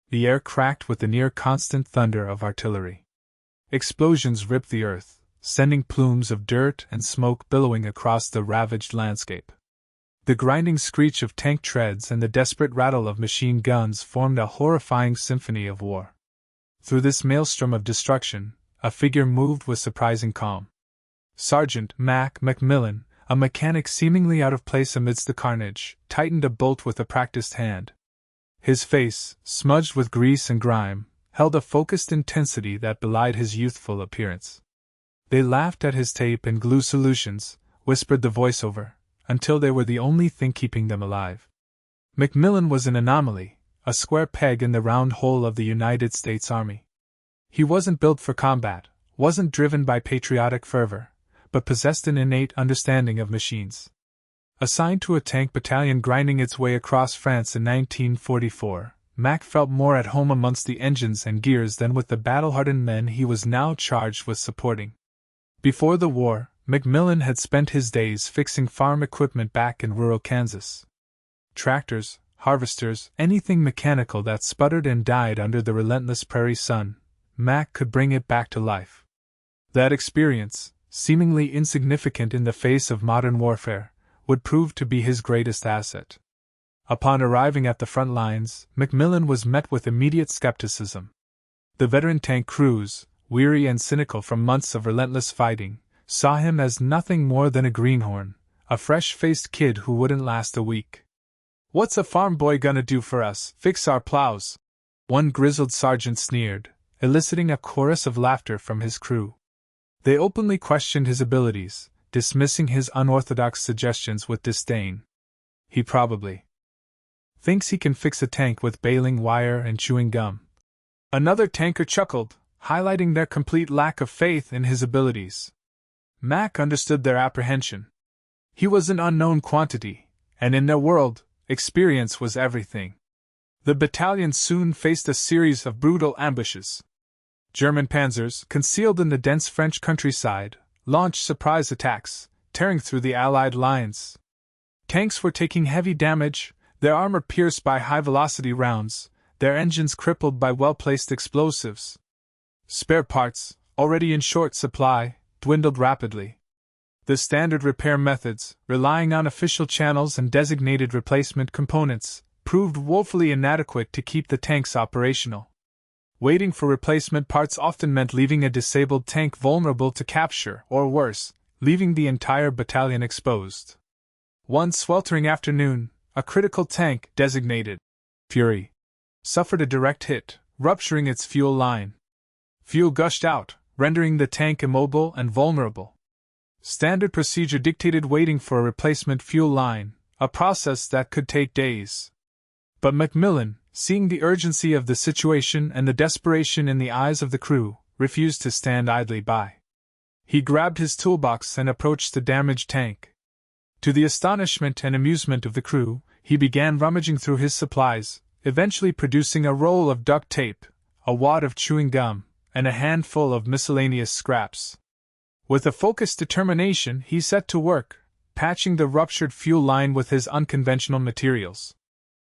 The air cracked with the near-constant thunder of artillery. Explosions ripped the earth, sending plumes of dirt and smoke billowing across the ravaged landscape. The grinding screech of tank treads and the desperate rattle of machine guns formed a horrifying symphony of war. Through this maelstrom of destruction, a figure moved with surprising calm. Sergeant Mac McMillan, a mechanic seemingly out of place amidst the carnage, tightened a bolt with a practiced hand. His face, smudged with grease and grime, held a focused intensity that belied his youthful appearance. They laughed at his tape and glue solutions, whispered the voiceover, until they were the only thing keeping them alive. McMillan was an anomaly, a square peg in the round hole of the United States Army. He wasn't built for combat, wasn't driven by patriotic fervor, but possessed an innate understanding of machines. Assigned to a tank battalion grinding its way across France in 1944, Mac felt more at home amongst the engines and gears than with the battle-hardened men he was now charged with supporting. Before the war, McMillan had spent his days fixing farm equipment back in rural Kansas. Tractors, harvesters, anything mechanical that sputtered and died under the relentless prairie sun, Mac could bring it back to life. That experience, seemingly insignificant in the face of modern warfare, would prove to be his greatest asset. Upon arriving at the front lines, McMillan was met with immediate skepticism. The veteran tank crews, weary and cynical from months of relentless fighting, saw him as nothing more than a greenhorn, a fresh-faced kid who wouldn't last a week. "What's a farm boy gonna do for us? Fix our plows?" one grizzled sergeant sneered, eliciting a chorus of laughter from his crew. They openly questioned his abilities, dismissing his unorthodox suggestions with disdain. "He probably thinks he can fix a tank with baling wire and chewing gum." Another tanker chuckled, highlighting their complete lack of faith in his abilities. Mac understood their apprehension. He was an unknown quantity, and in their world, experience was everything. The battalion soon faced a series of brutal ambushes. German panzers, concealed in the dense French countryside, launched surprise attacks, tearing through the Allied lines. Tanks were taking heavy damage, their armor pierced by high-velocity rounds, their engines crippled by well-placed explosives. Spare parts, already in short supply, dwindled rapidly. The standard repair methods, relying on official channels and designated replacement components, proved woefully inadequate to keep the tanks operational. Waiting for replacement parts often meant leaving a disabled tank vulnerable to capture, or worse, leaving the entire battalion exposed. One sweltering afternoon, a critical tank, designated Fury, suffered a direct hit, rupturing its fuel line. Fuel gushed out, rendering the tank immobile and vulnerable. Standard procedure dictated waiting for a replacement fuel line, a process that could take days. But McMillan, seeing the urgency of the situation and the desperation in the eyes of the crew, refused to stand idly by. He grabbed his toolbox and approached the damaged tank. To the astonishment and amusement of the crew, he began rummaging through his supplies, eventually producing a roll of duct tape, a wad of chewing gum, and a handful of miscellaneous scraps. With a focused determination, he set to work, patching the ruptured fuel line with his unconventional materials.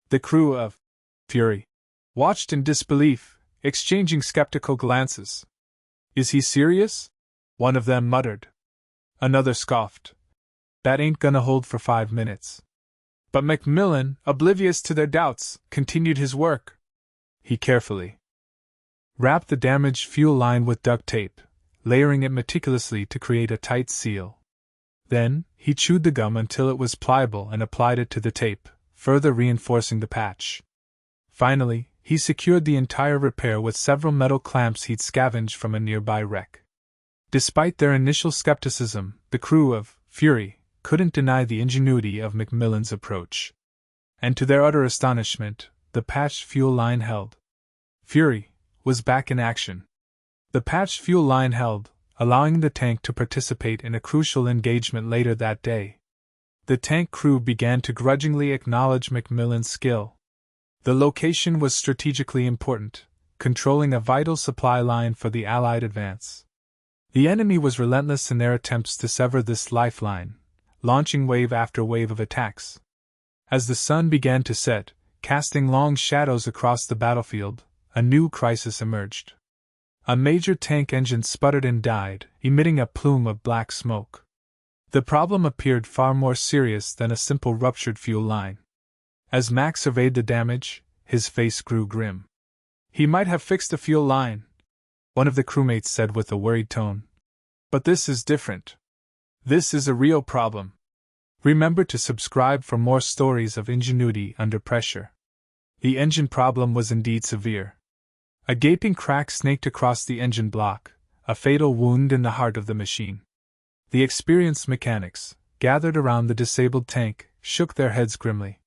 The crew of Fury watched in disbelief, exchanging skeptical glances. "Is he serious?" one of them muttered. Another scoffed. "That ain't gonna hold for 5 minutes." But McMillan, oblivious to their doubts, continued his work. He carefully wrapped the damaged fuel line with duct tape, layering it meticulously to create a tight seal. Then, he chewed the gum until it was pliable and applied it to the tape, further reinforcing the patch. Finally, he secured the entire repair with several metal clamps he'd scavenged from a nearby wreck. Despite their initial skepticism, the crew of Fury couldn't deny the ingenuity of McMillan's approach. And to their utter astonishment, the patched fuel line held. Fury was back in action. The patched fuel line held, allowing the tank to participate in a crucial engagement later that day. The tank crew began to grudgingly acknowledge McMillan's skill. The location was strategically important, controlling a vital supply line for the Allied advance. The enemy was relentless in their attempts to sever this lifeline, launching wave after wave of attacks. As the sun began to set, casting long shadows across the battlefield, a new crisis emerged. A major tank engine sputtered and died, emitting a plume of black smoke. The problem appeared far more serious than a simple ruptured fuel line. As Mac surveyed the damage, his face grew grim. "He might have fixed the fuel line," one of the crewmates said with a worried tone. "But this is different. This is a real problem." Remember to subscribe for more stories of ingenuity under pressure. The engine problem was indeed severe. A gaping crack snaked across the engine block, a fatal wound in the heart of the machine. The experienced mechanics, gathered around the disabled tank, shook their heads grimly.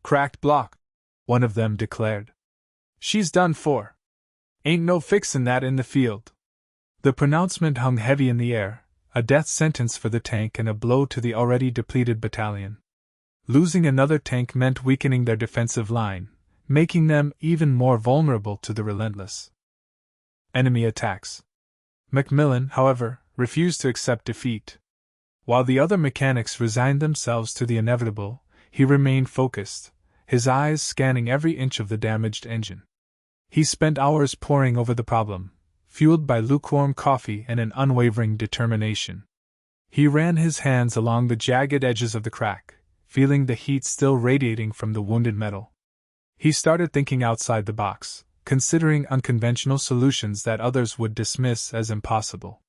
"Cracked block," one of them declared. "She's done for. Ain't no fixin' that in the field." The pronouncement hung heavy in the air, a death sentence for the tank and a blow to the already depleted battalion. Losing another tank meant weakening their defensive line, making them even more vulnerable to the relentless enemy attacks. Macmillan, however, refused to accept defeat. While the other mechanics resigned themselves to the inevitable, he remained focused, his eyes scanning every inch of the damaged engine. He spent hours poring over the problem, fueled by lukewarm coffee and an unwavering determination. He ran his hands along the jagged edges of the crack, feeling the heat still radiating from the wounded metal. He started thinking outside the box, considering unconventional solutions that others would dismiss as impossible.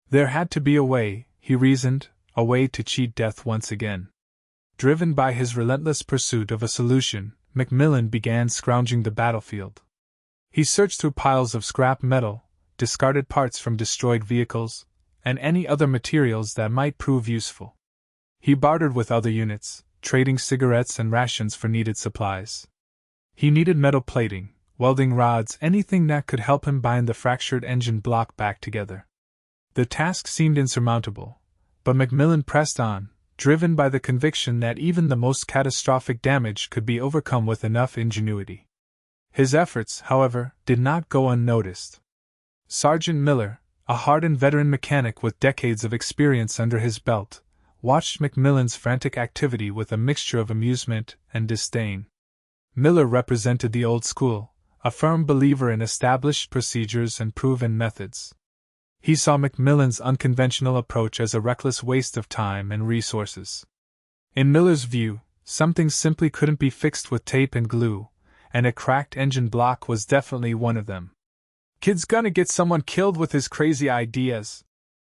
There had to be a way, he reasoned, a way to cheat death once again. Driven by his relentless pursuit of a solution, Macmillan began scrounging the battlefield. He searched through piles of scrap metal, discarded parts from destroyed vehicles, and any other materials that might prove useful. He bartered with other units, trading cigarettes and rations for needed supplies. He needed metal plating, welding rods, anything that could help him bind the fractured engine block back together. The task seemed insurmountable, but Macmillan pressed on, driven by the conviction that even the most catastrophic damage could be overcome with enough ingenuity. His efforts, however, did not go unnoticed. Sergeant Miller, a hardened veteran mechanic with decades of experience under his belt, watched Macmillan's frantic activity with a mixture of amusement and disdain. Miller represented the old school, a firm believer in established procedures and proven methods. He saw Macmillan's unconventional approach as a reckless waste of time and resources. In Miller's view, some things simply couldn't be fixed with tape and glue, and a cracked engine block was definitely one of them. "Kid's gonna get someone killed with his crazy ideas,"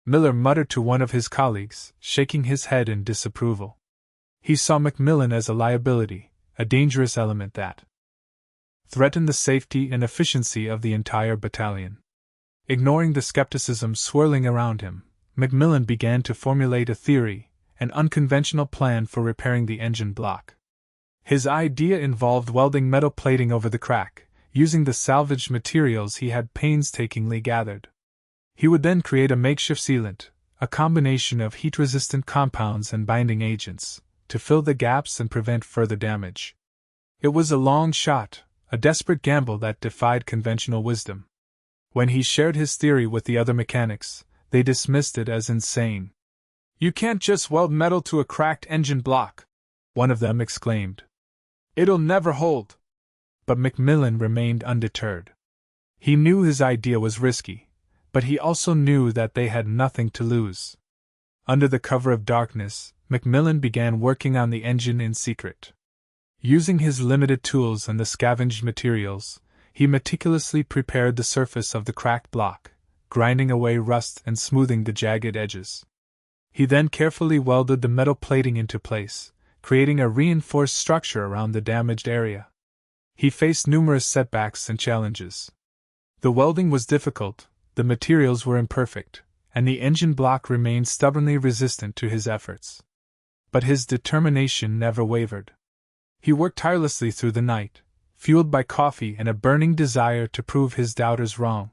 Miller muttered to one of his colleagues, shaking his head in disapproval. He saw Macmillan as a liability, a dangerous element that threatened the safety and efficiency of the entire battalion. Ignoring the skepticism swirling around him, Macmillan began to formulate a theory, an unconventional plan for repairing the engine block. His idea involved welding metal plating over the crack, using the salvaged materials he had painstakingly gathered. He would then create a makeshift sealant, a combination of heat-resistant compounds and binding agents, to fill the gaps and prevent further damage. It was a long shot, a desperate gamble that defied conventional wisdom. When he shared his theory with the other mechanics, they dismissed it as insane. "You can't just weld metal to a cracked engine block," one of them exclaimed. "It'll never hold." But Macmillan remained undeterred. He knew his idea was risky, but he also knew that they had nothing to lose. Under the cover of darkness, Macmillan began working on the engine in secret. Using his limited tools and the scavenged materials, he meticulously prepared the surface of the cracked block, grinding away rust and smoothing the jagged edges. He then carefully welded the metal plating into place, creating a reinforced structure around the damaged area. He faced numerous setbacks and challenges. The welding was difficult, the materials were imperfect, and the engine block remained stubbornly resistant to his efforts. But his determination never wavered. He worked tirelessly through the night, fueled by coffee and a burning desire to prove his doubters wrong.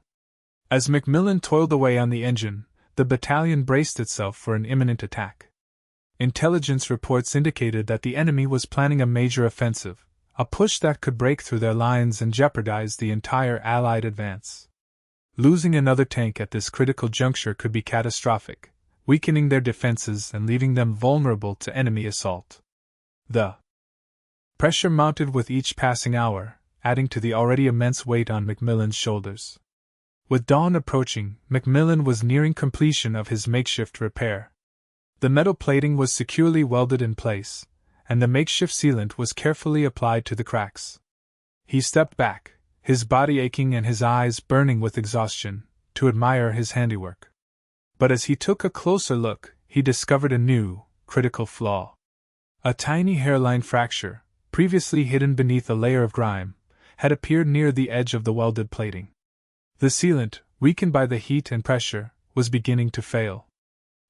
As Macmillan toiled away on the engine, the battalion braced itself for an imminent attack. Intelligence reports indicated that the enemy was planning a major offensive, a push that could break through their lines and jeopardize the entire Allied advance. Losing another tank at this critical juncture could be catastrophic, weakening their defenses and leaving them vulnerable to enemy assault. The Pressure mounted with each passing hour, adding to the already immense weight on Macmillan's shoulders. With dawn approaching, Macmillan was nearing completion of his makeshift repair. The metal plating was securely welded in place, and the makeshift sealant was carefully applied to the cracks. He stepped back, his body aching and his eyes burning with exhaustion, to admire his handiwork. But as he took a closer look, he discovered a new, critical flaw. A tiny hairline fracture, previously hidden beneath a layer of grime, had appeared near the edge of the welded plating. The sealant, weakened by the heat and pressure, was beginning to fail.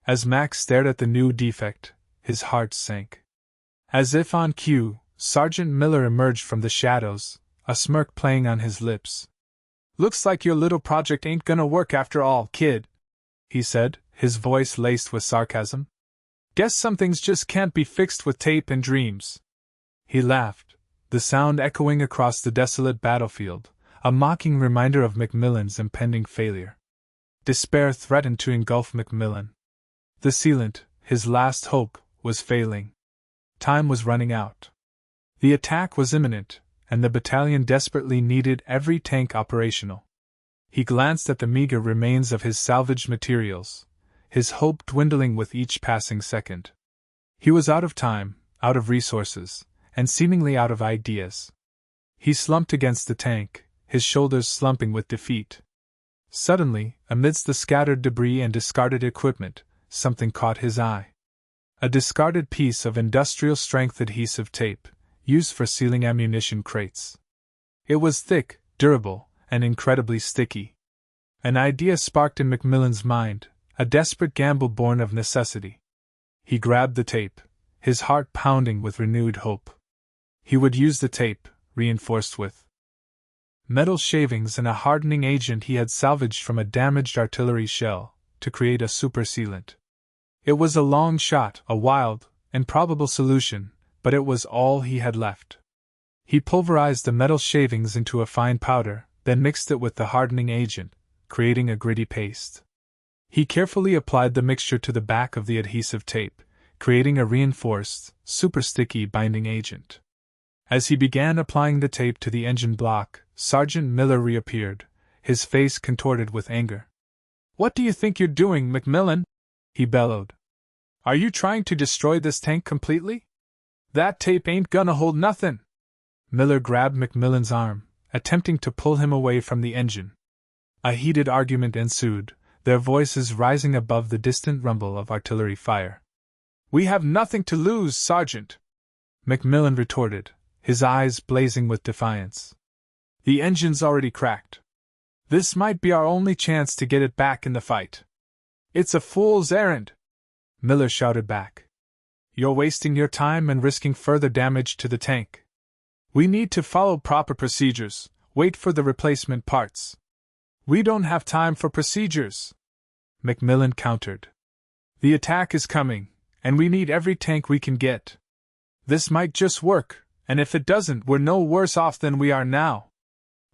As Mac stared at the new defect, his heart sank. As if on cue, Sergeant Miller emerged from the shadows, a smirk playing on his lips. "Looks like your little project ain't gonna work after all, kid," he said, his voice laced with sarcasm. "Guess some things just can't be fixed with tape and dreams." He laughed, the sound echoing across the desolate battlefield, a mocking reminder of Macmillan's impending failure. Despair threatened to engulf Macmillan. The sealant, his last hope, was failing. Time was running out. The attack was imminent, and the battalion desperately needed every tank operational. He glanced at the meager remains of his salvaged materials, his hope dwindling with each passing second. He was out of time, out of resources, and seemingly out of ideas. He slumped against the tank, his shoulders slumping with defeat. Suddenly, amidst the scattered debris and discarded equipment, something caught his eye. A discarded piece of industrial-strength adhesive tape, used for sealing ammunition crates. It was thick, durable, and incredibly sticky. An idea sparked in Macmillan's mind, a desperate gamble born of necessity. He grabbed the tape, his heart pounding with renewed hope. He would use the tape, reinforced with metal shavings and a hardening agent he had salvaged from a damaged artillery shell, to create a super sealant. It was a long shot, a wild, improbable solution, but it was all he had left. He pulverized the metal shavings into a fine powder, then mixed it with the hardening agent, creating a gritty paste. He carefully applied the mixture to the back of the adhesive tape, creating a reinforced, super sticky binding agent. As he began applying the tape to the engine block, Sergeant Miller reappeared, his face contorted with anger. "What do you think you're doing, Macmillan?" he bellowed. "Are you trying to destroy this tank completely? That tape ain't gonna hold nothin'." Miller grabbed Macmillan's arm, attempting to pull him away from the engine. A heated argument ensued, their voices rising above the distant rumble of artillery fire. "We have nothing to lose, Sergeant," Macmillan retorted, his eyes blazing with defiance. "The engine's already cracked. This might be our only chance to get it back in the fight." "It's a fool's errand," Miller shouted back. "You're wasting your time and risking further damage to the tank. We need to follow proper procedures, wait for the replacement parts." "We don't have time for procedures," Macmillan countered. "The attack is coming, and we need every tank we can get. This might just work, and if it doesn't, we're no worse off than we are now."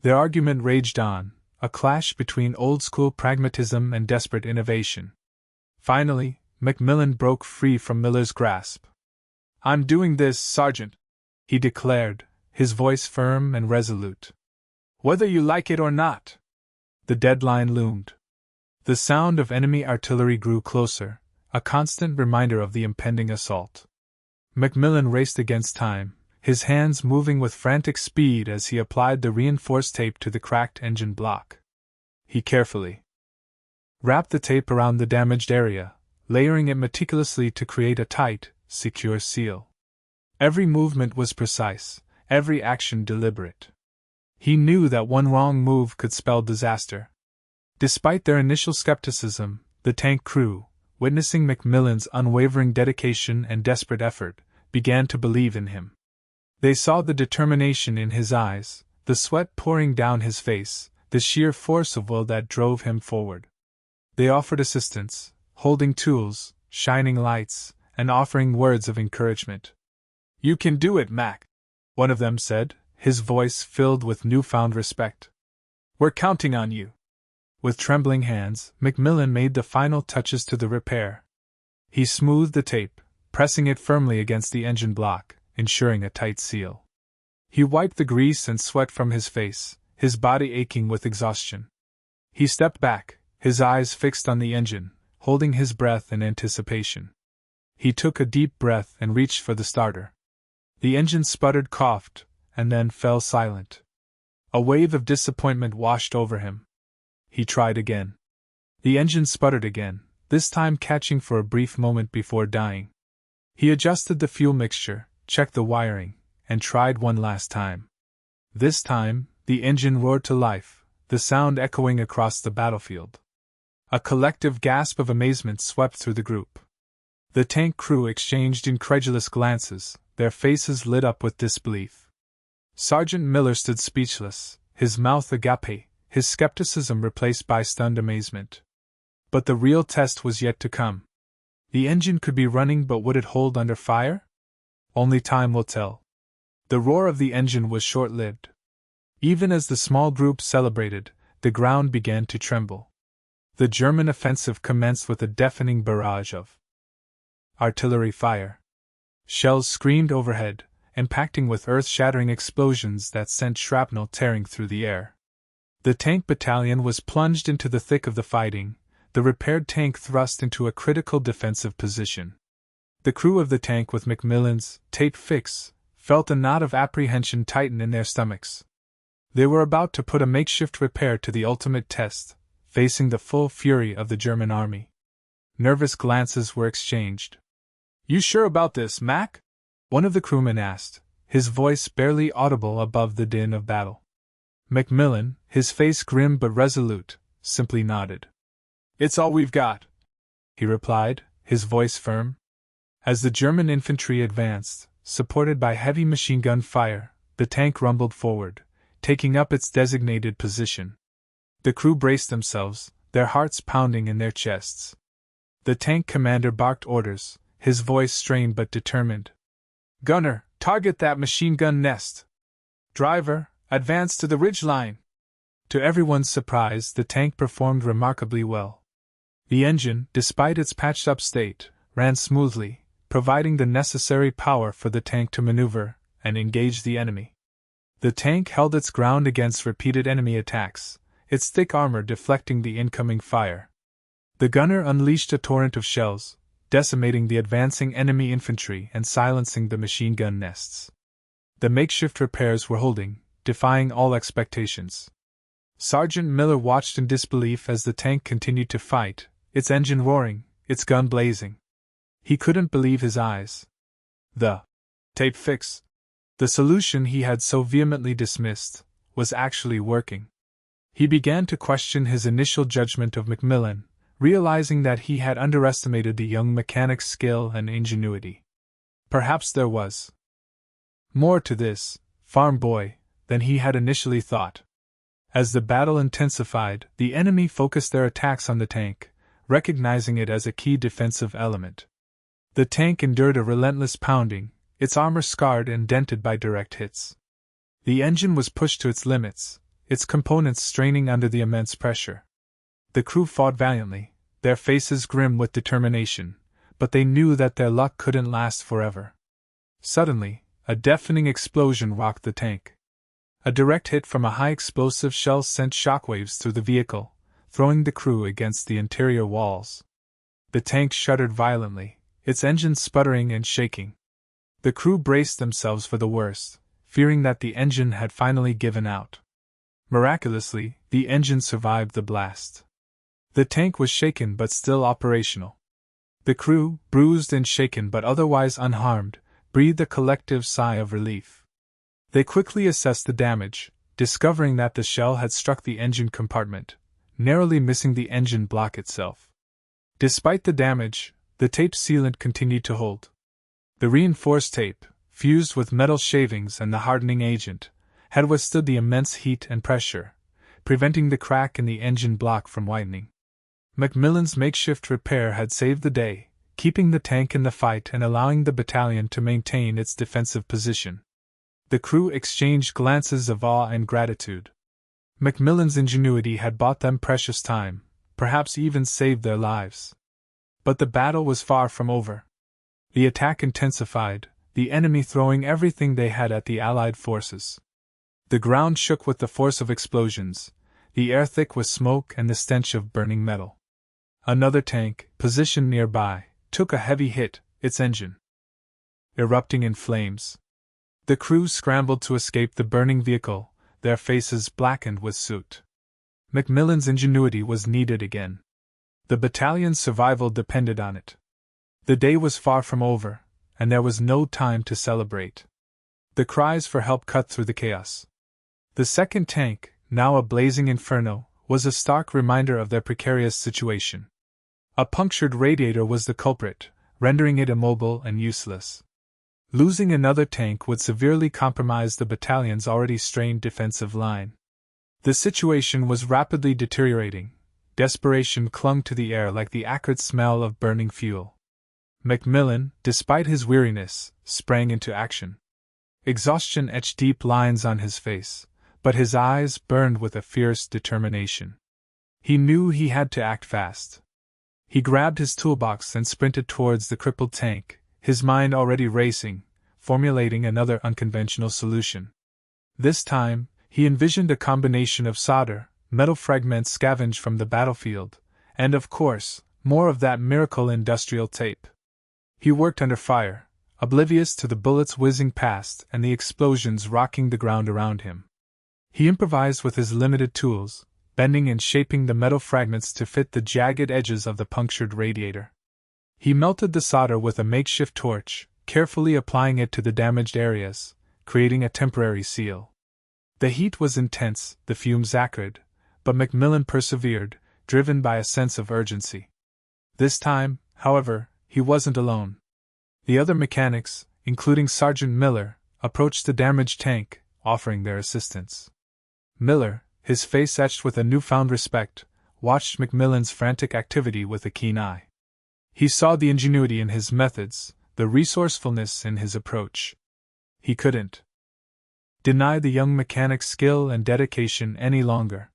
Their argument raged on, a clash between old-school pragmatism and desperate innovation. Finally, Macmillan broke free from Miller's grasp. "I'm doing this, Sergeant," he declared, his voice firm and resolute. "Whether you like it or not." The deadline loomed. The sound of enemy artillery grew closer, a constant reminder of the impending assault. Macmillan raced against time, his hands moving with frantic speed as he applied the reinforced tape to the cracked engine block. He carefully wrapped the tape around the damaged area, layering it meticulously to create a tight, secure seal. Every movement was precise, every action deliberate. He knew that one wrong move could spell disaster. Despite their initial skepticism, the tank crew, witnessing Macmillan's unwavering dedication and desperate effort, began to believe in him. They saw the determination in his eyes, the sweat pouring down his face, the sheer force of will that drove him forward. They offered assistance, holding tools, shining lights, and offering words of encouragement. "You can do it, Mac," one of them said, his voice filled with newfound respect. "We're counting on you." With trembling hands, Macmillan made the final touches to the repair. He smoothed the tape, pressing it firmly against the engine block, ensuring a tight seal. He wiped the grease and sweat from his face, his body aching with exhaustion. He stepped back, his eyes fixed on the engine, holding his breath in anticipation. He took a deep breath and reached for the starter. The engine sputtered, coughed, and then fell silent. A wave of disappointment washed over him. He tried again. The engine sputtered again, this time catching for a brief moment before dying. He adjusted the fuel mixture, checked the wiring, and tried one last time. This time, the engine roared to life, the sound echoing across the battlefield. A collective gasp of amazement swept through the group. The tank crew exchanged incredulous glances, their faces lit up with disbelief. Sergeant Miller stood speechless, his mouth agape, his skepticism replaced by stunned amazement. But the real test was yet to come. The engine could be running, but would it hold under fire? Only time will tell. The roar of the engine was short-lived. Even as the small group celebrated, the ground began to tremble. The German offensive commenced with a deafening barrage of artillery fire. Shells screamed overhead, impacting with earth-shattering explosions that sent shrapnel tearing through the air. The tank battalion was plunged into the thick of the fighting, the repaired tank thrust into a critical defensive position. The crew of the tank, with McMillan's tape fix, felt a knot of apprehension tighten in their stomachs. They were about to put a makeshift repair to the ultimate test, facing the full fury of the German army. Nervous glances were exchanged. "You sure about this, Mac?" one of the crewmen asked, his voice barely audible above the din of battle. McMillan, his face grim but resolute, simply nodded. "It's all we've got," he replied, his voice firm. As the German infantry advanced, supported by heavy machine gun fire, the tank rumbled forward, taking up its designated position. The crew braced themselves, their hearts pounding in their chests. The tank commander barked orders, his voice strained but determined. "Gunner, target that machine gun nest. Driver, advance to the ridge line." To everyone's surprise, the tank performed remarkably well. The engine, despite its patched-up state, ran smoothly, providing the necessary power for the tank to maneuver and engage the enemy. The tank held its ground against repeated enemy attacks, its thick armor deflecting the incoming fire. The gunner unleashed a torrent of shells, decimating the advancing enemy infantry and silencing the machine gun nests. The makeshift repairs were holding, defying all expectations. Sergeant Miller watched in disbelief as the tank continued to fight, its engine roaring, its gun blazing. He couldn't believe his eyes. The tape fix, the solution he had so vehemently dismissed, was actually working. He began to question his initial judgment of McMillan, realizing that he had underestimated the young mechanic's skill and ingenuity. Perhaps there was more to this farm boy than he had initially thought. As the battle intensified, the enemy focused their attacks on the tank, recognizing it as a key defensive element. The tank endured a relentless pounding, its armor scarred and dented by direct hits. The engine was pushed to its limits, its components straining under the immense pressure. The crew fought valiantly, their faces grim with determination, but they knew that their luck couldn't last forever. Suddenly, a deafening explosion rocked the tank. A direct hit from a high-explosive shell sent shockwaves through the vehicle, throwing the crew against the interior walls. The tank shuddered violently, its engine sputtering and shaking. The crew braced themselves for the worst, fearing that the engine had finally given out. Miraculously, the engine survived the blast. The tank was shaken but still operational. The crew, bruised and shaken but otherwise unharmed, breathed a collective sigh of relief. They quickly assessed the damage, discovering that the shell had struck the engine compartment, narrowly missing the engine block itself. Despite the damage, the tape sealant continued to hold. The reinforced tape, fused with metal shavings and the hardening agent, had withstood the immense heat and pressure, preventing the crack in the engine block from widening. McMillan's makeshift repair had saved the day, keeping the tank in the fight and allowing the battalion to maintain its defensive position. The crew exchanged glances of awe and gratitude. McMillan's ingenuity had bought them precious time, perhaps even saved their lives. But the battle was far from over. The attack intensified, the enemy throwing everything they had at the Allied forces. The ground shook with the force of explosions, the air thick with smoke and the stench of burning metal. Another tank, positioned nearby, took a heavy hit, its engine erupting in flames. The crew scrambled to escape the burning vehicle, their faces blackened with soot. Macmillan's ingenuity was needed again. The battalion's survival depended on it. The day was far from over, and there was no time to celebrate. The cries for help cut through the chaos. The second tank, now a blazing inferno, was a stark reminder of their precarious situation. A punctured radiator was the culprit, rendering it immobile and useless. Losing another tank would severely compromise the battalion's already strained defensive line. The situation was rapidly deteriorating. Desperation clung to the air like the acrid smell of burning fuel. Macmillan, despite his weariness, sprang into action. Exhaustion etched deep lines on his face, but his eyes burned with a fierce determination. He knew he had to act fast. He grabbed his toolbox and sprinted towards the crippled tank, his mind already racing, formulating another unconventional solution. This time, he envisioned a combination of solder, metal fragments scavenged from the battlefield, and of course, more of that miracle industrial tape. He worked under fire, oblivious to the bullets whizzing past and the explosions rocking the ground around him. He improvised with his limited tools, bending and shaping the metal fragments to fit the jagged edges of the punctured radiator. He melted the solder with a makeshift torch, carefully applying it to the damaged areas, creating a temporary seal. The heat was intense, the fumes acrid, but Macmillan persevered, driven by a sense of urgency. This time, however, he wasn't alone. The other mechanics, including Sergeant Miller, approached the damaged tank, offering their assistance. Miller, his face etched with a newfound respect, watched Macmillan's frantic activity with a keen eye. He saw the ingenuity in his methods, the resourcefulness in his approach. He couldn't deny the young mechanic's skill and dedication any longer.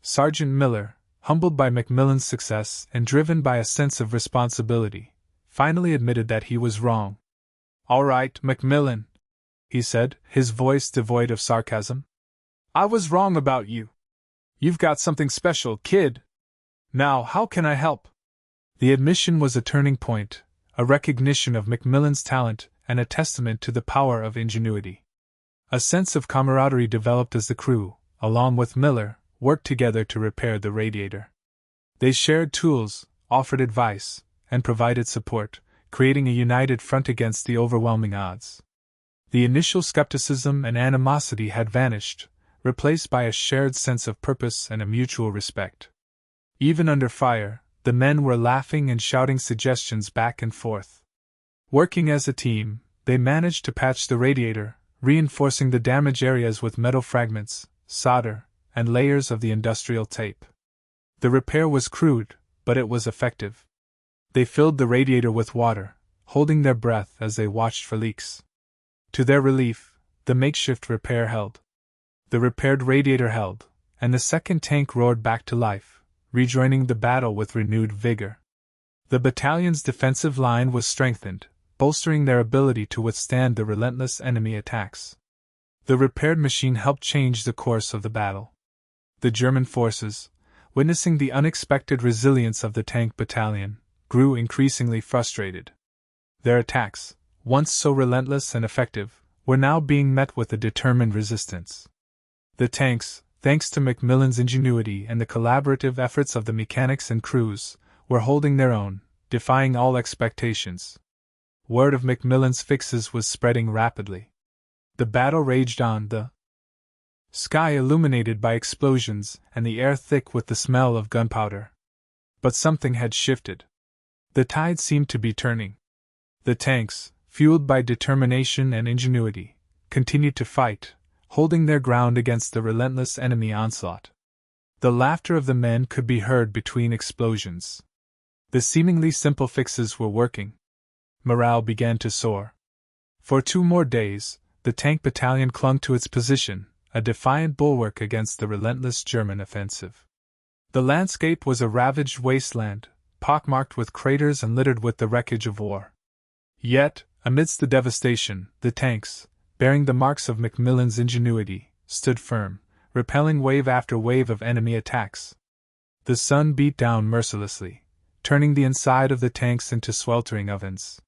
Sergeant Miller, humbled by Macmillan's success and driven by a sense of responsibility, finally admitted that he was wrong. "All right, Macmillan," he said, his voice devoid of sarcasm. "I was wrong about you. You've got something special, kid. Now, how can I help?" The admission was a turning point, a recognition of Macmillan's talent and a testament to the power of ingenuity. A sense of camaraderie developed as the crew, along with Miller, worked together to repair the radiator. They shared tools, offered advice, and provided support, creating a united front against the overwhelming odds. The initial skepticism and animosity had vanished, replaced by a shared sense of purpose and a mutual respect. Even under fire, the men were laughing and shouting suggestions back and forth. Working as a team, they managed to patch the radiator, reinforcing the damaged areas with metal fragments, solder, and layers of the industrial tape. The repair was crude, but it was effective. They filled the radiator with water, holding their breath as they watched for leaks. To their relief, the makeshift repair held. The repaired radiator held, and the second tank roared back to life, rejoining the battle with renewed vigor. The battalion's defensive line was strengthened, bolstering their ability to withstand the relentless enemy attacks. The repaired machine helped change the course of the battle. The German forces, witnessing the unexpected resilience of the tank battalion, grew increasingly frustrated. Their attacks, once so relentless and effective, were now being met with a determined resistance. The tanks, thanks to Macmillan's ingenuity and the collaborative efforts of the mechanics and crews, were holding their own, defying all expectations. Word of Macmillan's fixes was spreading rapidly. The battle raged on, the sky illuminated by explosions and the air thick with the smell of gunpowder. But something had shifted. The tide seemed to be turning. The tanks, fueled by determination and ingenuity, continued to fight, holding their ground against the relentless enemy onslaught. The laughter of the men could be heard between explosions. The seemingly simple fixes were working. Morale began to soar. For 2 more days, the tank battalion clung to its position, a defiant bulwark against the relentless German offensive. The landscape was a ravaged wasteland, pockmarked with craters and littered with the wreckage of war. Yet, Amidst the devastation, the tanks, bearing the marks of Macmillan's ingenuity, stood firm, repelling wave after wave of enemy attacks. The sun beat down mercilessly, turning the inside of the tanks into sweltering ovens.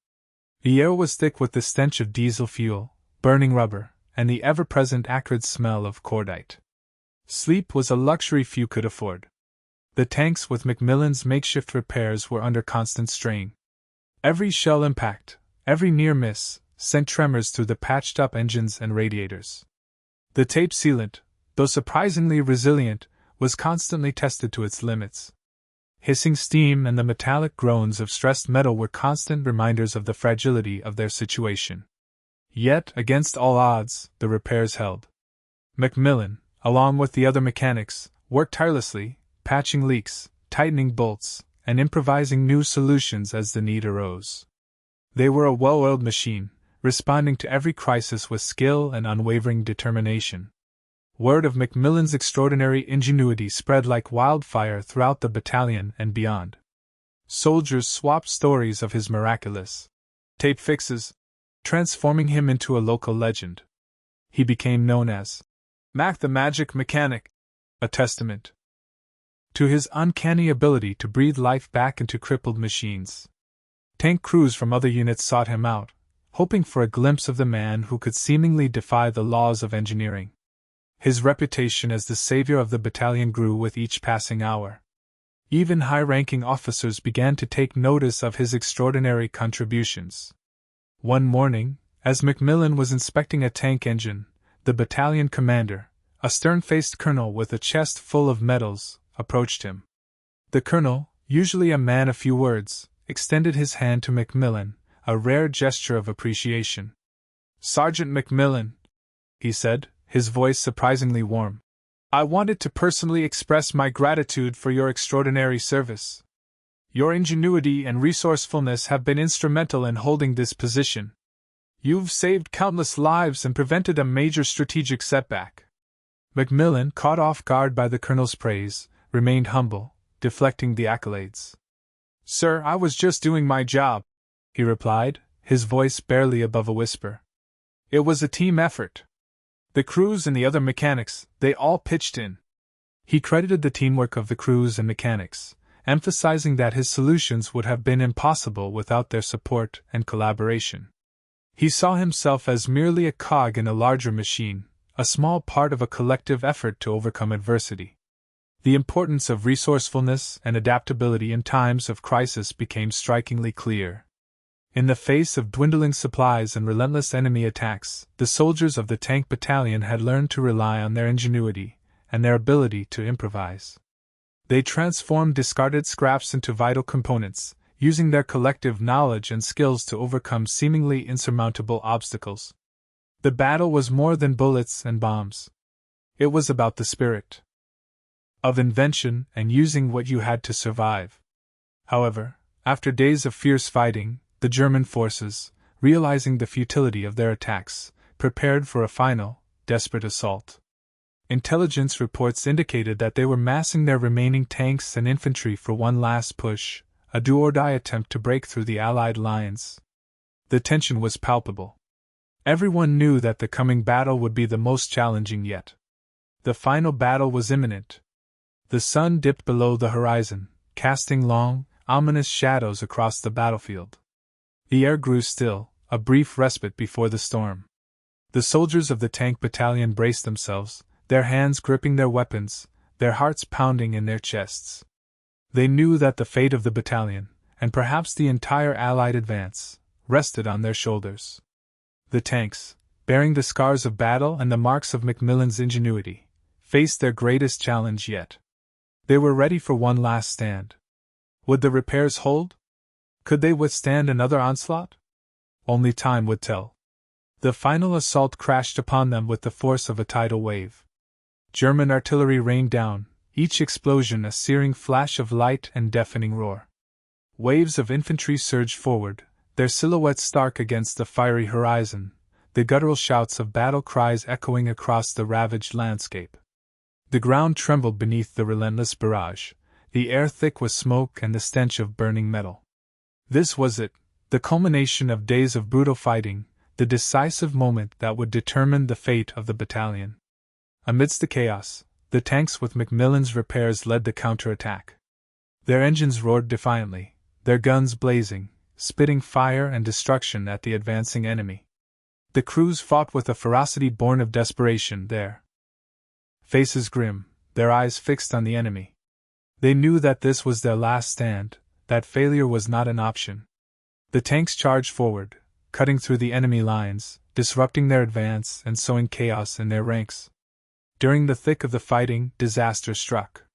The air was thick with the stench of diesel fuel, burning rubber, and the ever-present acrid smell of cordite. Sleep was a luxury few could afford. The tanks with Macmillan's makeshift repairs were under constant strain. Every shell impact, every near miss, sent tremors through the patched-up engines and radiators. The tape sealant, though surprisingly resilient, was constantly tested to its limits. Hissing steam and the metallic groans of stressed metal were constant reminders of the fragility of their situation. Yet, against all odds, the repairs held. Macmillan, along with the other mechanics, worked tirelessly, patching leaks, tightening bolts, and improvising new solutions as the need arose. They were a well-oiled machine, responding to every crisis with skill and unwavering determination. Word of Macmillan's extraordinary ingenuity spread like wildfire throughout the battalion and beyond. Soldiers swapped stories of his miraculous tape fixes, transforming him into a local legend. He became known as Mac the Magic Mechanic, a testament to his uncanny ability to breathe life back into crippled machines. Tank crews from other units sought him out, hoping for a glimpse of the man who could seemingly defy the laws of engineering. His reputation as the savior of the battalion grew with each passing hour. Even high-ranking officers began to take notice of his extraordinary contributions. One morning, as Macmillan was inspecting a tank engine, the battalion commander, a stern-faced colonel with a chest full of medals, approached him. The colonel, usually a man of few words, extended his hand to Macmillan, a rare gesture of appreciation. "Sergeant Macmillan," he said, his voice surprisingly warm, "I wanted to personally express my gratitude for your extraordinary service. Your ingenuity and resourcefulness have been instrumental in holding this position. You've saved countless lives and prevented a major strategic setback." Macmillan, caught off guard by the colonel's praise, remained humble, deflecting the accolades. "Sir, I was just doing my job," he replied, his voice barely above a whisper. "It was a team effort. The crews and the other mechanics, they all pitched in." He credited the teamwork of the crews and mechanics, emphasizing that his solutions would have been impossible without their support and collaboration. He saw himself as merely a cog in a larger machine, a small part of a collective effort to overcome adversity. The importance of resourcefulness and adaptability in times of crisis became strikingly clear. In the face of dwindling supplies and relentless enemy attacks, the soldiers of the tank battalion had learned to rely on their ingenuity and their ability to improvise. They transformed discarded scraps into vital components, using their collective knowledge and skills to overcome seemingly insurmountable obstacles. The battle was more than bullets and bombs. It was about the spirit of invention and using what you had to survive. However, after days of fierce fighting, the German forces, realizing the futility of their attacks, prepared for a final, desperate assault. Intelligence reports indicated that they were massing their remaining tanks and infantry for one last push, a do-or-die attempt to break through the Allied lines. The tension was palpable. Everyone knew that the coming battle would be the most challenging yet. The final battle was imminent. The sun dipped below the horizon, casting long, ominous shadows across the battlefield. The air grew still, a brief respite before the storm. The soldiers of the tank battalion braced themselves, their hands gripping their weapons, their hearts pounding in their chests. They knew that the fate of the battalion, and perhaps the entire Allied advance, rested on their shoulders. The tanks, bearing the scars of battle and the marks of Macmillan's ingenuity, faced their greatest challenge yet. They were ready for one last stand. Would the repairs hold? Could they withstand another onslaught? Only time would tell. The final assault crashed upon them with the force of a tidal wave. German artillery rained down, each explosion a searing flash of light and deafening roar. Waves of infantry surged forward, their silhouettes stark against the fiery horizon, the guttural shouts of battle cries echoing across the ravaged landscape. The ground trembled beneath the relentless barrage, the air thick with smoke and the stench of burning metal. This was it, The culmination of days of brutal fighting, the decisive moment that would determine the fate of the battalion. Amidst the chaos, the tanks with McMillan's repairs led the counterattack. Their engines roared defiantly, their guns blazing, spitting fire and destruction at the advancing enemy. The crews fought with a ferocity born of desperation, their faces grim, their eyes fixed on the enemy. They knew that this was their last stand, that failure was not an option. The tanks charged forward, cutting through the enemy lines, disrupting their advance and sowing chaos in their ranks. During the thick of the fighting, disaster struck.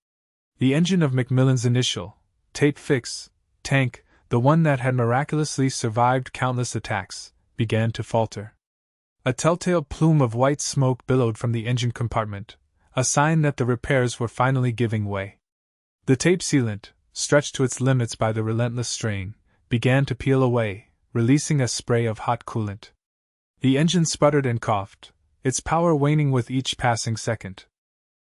The engine of McMillan's initial, tape fix, tank, the one that had miraculously survived countless attacks, began to falter. A telltale plume of white smoke billowed from the engine compartment, a sign that the repairs were finally giving way. The tape sealant, stretched to its limits by the relentless strain, began to peel away, releasing a spray of hot coolant. The engine sputtered and coughed, its power waning with each passing second.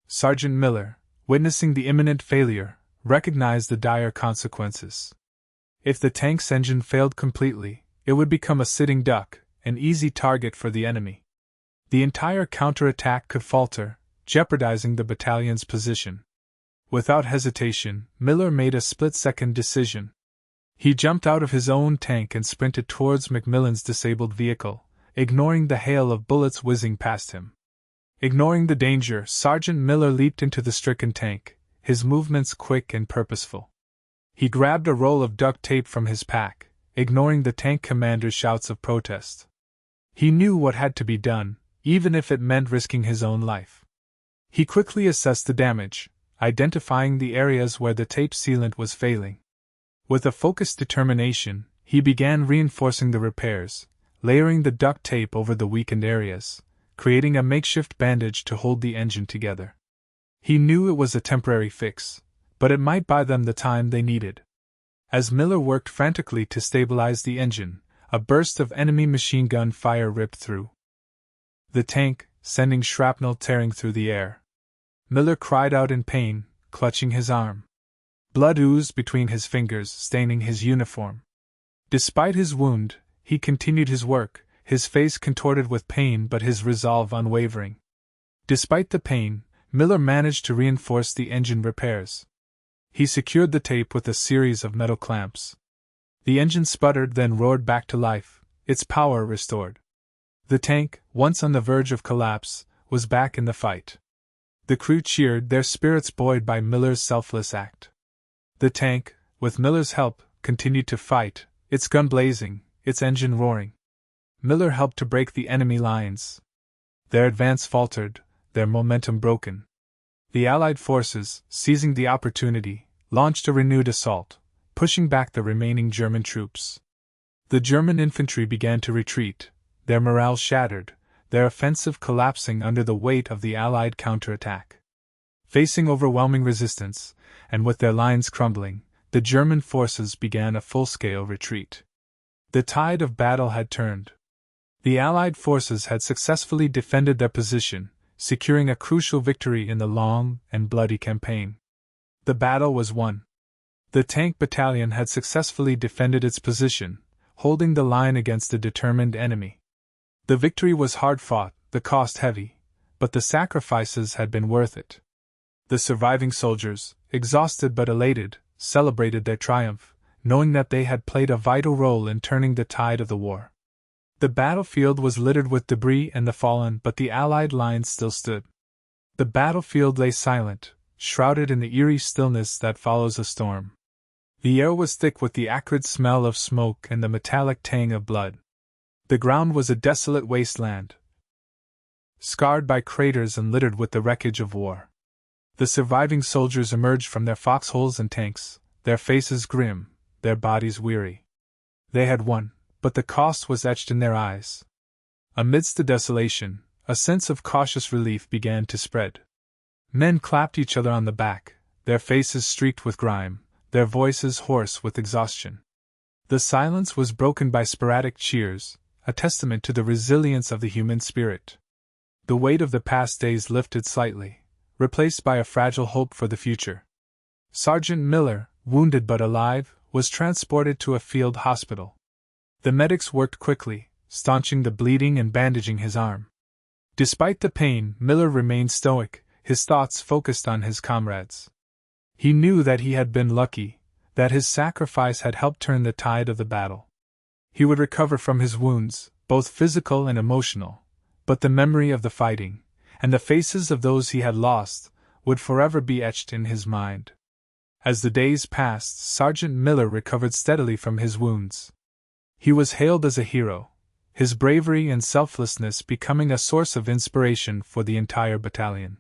Sergeant Miller, witnessing the imminent failure, recognized the dire consequences. If the tank's engine failed completely, it would become a sitting duck, an easy target for the enemy. The entire counterattack could falter, jeopardizing the battalion's position. Without hesitation, Miller made a split-second decision. He jumped out of his own tank and sprinted towards McMillan's disabled vehicle, ignoring the hail of bullets whizzing past him. Ignoring the danger, Sergeant Miller leaped into the stricken tank, his movements quick and purposeful. He grabbed a roll of duct tape from his pack, ignoring the tank commander's shouts of protest. He knew what had to be done, even if it meant risking his own life. He quickly assessed the damage, identifying the areas where the tape sealant was failing. With a focused determination, he began reinforcing the repairs, layering the duct tape over the weakened areas, creating a makeshift bandage to hold the engine together. He knew it was a temporary fix, but it might buy them the time they needed. As Miller worked frantically to stabilize the engine, a burst of enemy machine gun fire ripped through the tank, sending shrapnel tearing through the air. Miller cried out in pain, clutching his arm. Blood oozed between his fingers, staining his uniform. Despite his wound, he continued his work, his face contorted with pain but his resolve unwavering. Despite the pain, Miller managed to reinforce the engine repairs. He secured the tape with a series of metal clamps. The engine sputtered, then roared back to life, its power restored. The tank, once on the verge of collapse, was back in the fight. The crew cheered, their spirits buoyed by Miller's selfless act. The tank, with Miller's help, continued to fight, its gun blazing, its engine roaring. Miller helped to break the enemy lines. Their advance faltered, their momentum broken. The Allied forces, seizing the opportunity, launched a renewed assault, pushing back the remaining German troops. The German infantry began to retreat, their morale shattered, their offensive collapsing under the weight of the Allied counterattack. Facing overwhelming resistance, and with their lines crumbling, the German forces began a full-scale retreat. The tide of battle had turned. The Allied forces had successfully defended their position, securing a crucial victory in the long and bloody campaign. The battle was won. The tank battalion had successfully defended its position, holding the line against a determined enemy. The victory was hard-fought, the cost heavy, but the sacrifices had been worth it. The surviving soldiers, exhausted but elated, celebrated their triumph, knowing that they had played a vital role in turning the tide of the war. The battlefield was littered with debris and the fallen, but the Allied lines still stood. The battlefield lay silent, shrouded in the eerie stillness that follows a storm. The air was thick with the acrid smell of smoke and the metallic tang of blood. The ground was a desolate wasteland, scarred by craters and littered with the wreckage of war. The surviving soldiers emerged from their foxholes and tanks, their faces grim, their bodies weary. They had won, but the cost was etched in their eyes. Amidst the desolation, a sense of cautious relief began to spread. Men clapped each other on the back, their faces streaked with grime, their voices hoarse with exhaustion. The silence was broken by sporadic cheers, a testament to the resilience of the human spirit. The weight of the past days lifted slightly, replaced by a fragile hope for the future. Sergeant Miller, wounded but alive, was transported to a field hospital. The medics worked quickly, staunching the bleeding and bandaging his arm. Despite the pain, Miller remained stoic, his thoughts focused on his comrades. He knew that he had been lucky, that his sacrifice had helped turn the tide of the battle. He would recover from his wounds, both physical and emotional, but the memory of the fighting, and the faces of those he had lost, would forever be etched in his mind. As the days passed, Sergeant Miller recovered steadily from his wounds. He was hailed as a hero, his bravery and selflessness becoming a source of inspiration for the entire battalion.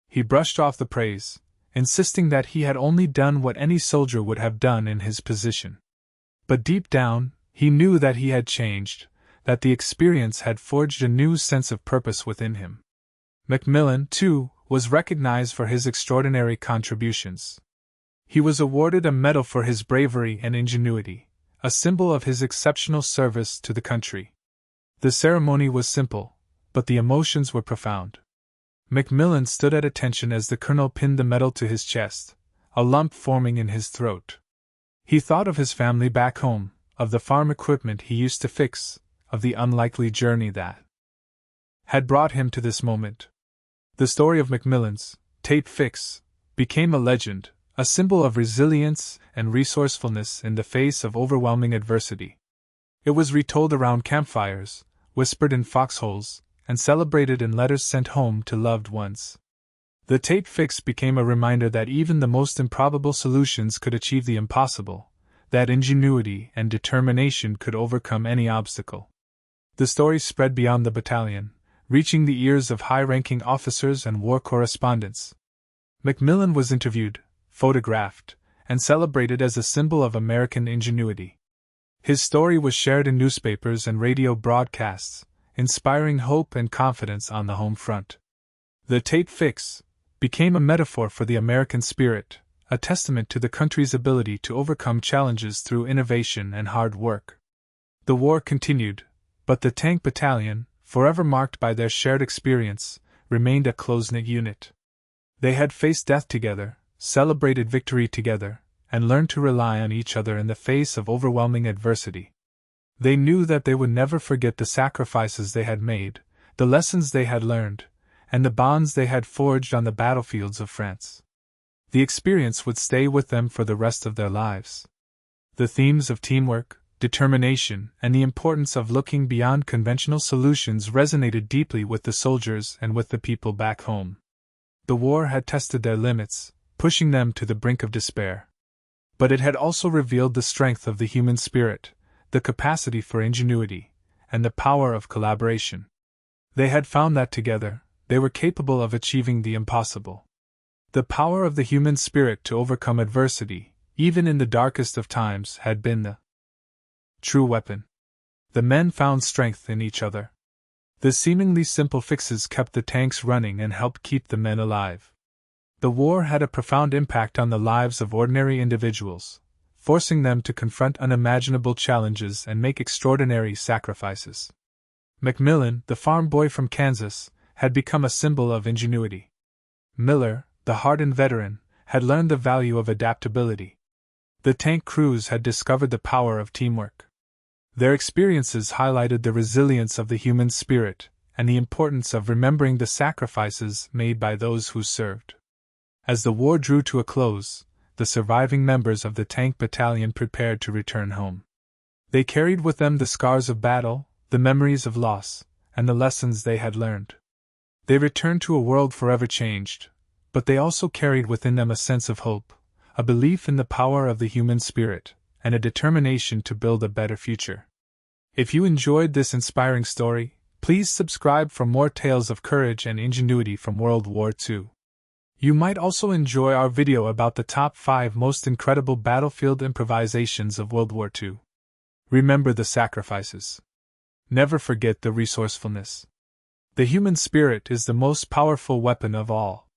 He brushed off the praise, insisting that he had only done what any soldier would have done in his position. But deep down, he knew that he had changed, that the experience had forged a new sense of purpose within him. McMillan, too, was recognized for his extraordinary contributions. He was awarded a medal for his bravery and ingenuity, a symbol of his exceptional service to the country. The ceremony was simple, but the emotions were profound. McMillan stood at attention as the colonel pinned the medal to his chest, a lump forming in his throat. He thought of his family back home, of the farm equipment he used to fix, of the unlikely journey that had brought him to this moment. The story of McMillan's tape fix became a legend, a symbol of resilience and resourcefulness in the face of overwhelming adversity. It was retold around campfires, whispered in foxholes, and celebrated in letters sent home to loved ones. The tape fix became a reminder that even the most improbable solutions could achieve the impossible, that ingenuity and determination could overcome any obstacle. The story spread beyond the battalion, reaching the ears of high-ranking officers and war correspondents. McMillan was interviewed, photographed, and celebrated as a symbol of American ingenuity. His story was shared in newspapers and radio broadcasts, inspiring hope and confidence on the home front. The tape fix became a metaphor for the American spirit, a testament to the country's ability to overcome challenges through innovation and hard work. The war continued, but the Tank Battalion, forever marked by their shared experience, remained a close-knit unit. They had faced death together, celebrated victory together, and learned to rely on each other in the face of overwhelming adversity. They knew that they would never forget the sacrifices they had made, the lessons they had learned, and the bonds they had forged on the battlefields of France. The experience would stay with them for the rest of their lives. The themes of teamwork, determination, and the importance of looking beyond conventional solutions resonated deeply with the soldiers and with the people back home. The war had tested their limits, pushing them to the brink of despair. But it had also revealed the strength of the human spirit, the capacity for ingenuity, and the power of collaboration. They had found that together, they were capable of achieving the impossible. The power of the human spirit to overcome adversity, even in the darkest of times, had been the true weapon. The men found strength in each other. The seemingly simple fixes kept the tanks running and helped keep the men alive. The war had a profound impact on the lives of ordinary individuals, forcing them to confront unimaginable challenges and make extraordinary sacrifices. McMillan, the farm boy from Kansas, had become a symbol of ingenuity. Miller, the hardened veteran, had learned the value of adaptability. The tank crews had discovered the power of teamwork. Their experiences highlighted the resilience of the human spirit and the importance of remembering the sacrifices made by those who served. As the war drew to a close, the surviving members of the Tank Battalion prepared to return home. They carried with them the scars of battle, the memories of loss, and the lessons they had learned. They returned to a world forever changed, but they also carried within them a sense of hope, a belief in the power of the human spirit, and a determination to build a better future. If you enjoyed this inspiring story, please subscribe for more tales of courage and ingenuity from World War II. You might also enjoy our video about the top 5 most incredible battlefield improvisations of World War II. Remember the sacrifices. Never forget the resourcefulness. The human spirit is the most powerful weapon of all.